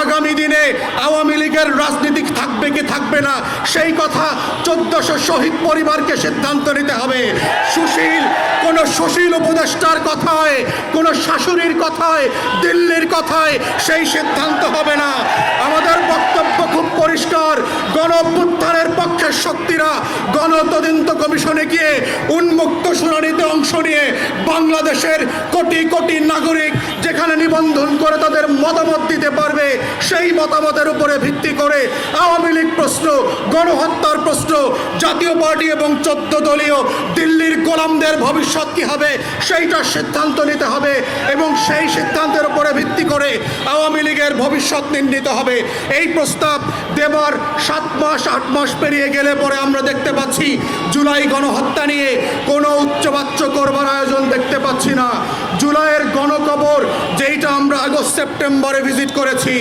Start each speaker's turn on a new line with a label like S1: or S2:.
S1: আগামী দিনে আওয়ামী লীগের রাজনীতি থাকবে কি থাকবে না সেই কথা 1400 শহীদ পরিবারকে সিদ্ধান্ত নিতে হবে। কোন সুশীল উপদেষ্টার কথায়, কোন শাশুড়ির কথায়, দিল্লির কথায় সেই সিদ্ধান্ত হবে না। আমাদের বক্তব্য খুব পরিষ্কার, গণ-অভ্যুত্থানের পক্ষের শক্তিরা গণতদন্ত কমিশনে গিয়ে উন্মুক্ত শুনানিতে অংশ নিয়ে বাংলাদেশের কোটি কোটি নাগরিক যেখানে নিবন্ধন করে তাদের মতামত দিতে পারবে, সেই মতামতের উপরে ভিত্তি করে আওয়ামী লীগ প্রশ্ন, গণহত্যার প্রশ্ন, জাতীয় পার্টি এবং 14 দলীয় দিল্লির গোলামদের ভবিষ্যৎ কি হবে সেইটা সিদ্ধান্ত নিতে হবে এবং সেই সিদ্ধান্তের উপরে ভিত্তি করে আওয়ামী লীগের ভবিষ্যৎ নির্ণীত হবে। এই প্রস্তাব দেবার 7 মাস 8 মাস পেরিয়ে গেলে পরে আমরা দেখতে পাচ্ছি জুলাই গণহত্যা নিয়ে কোনো উচ্চবাচ্য করবার আয়োজন দেখতে পাচ্ছি না। জুলাইয়ের গণকবর যেইটা আমরা আগস্ট সেপ্টেম্বরে ভিজিট করেছি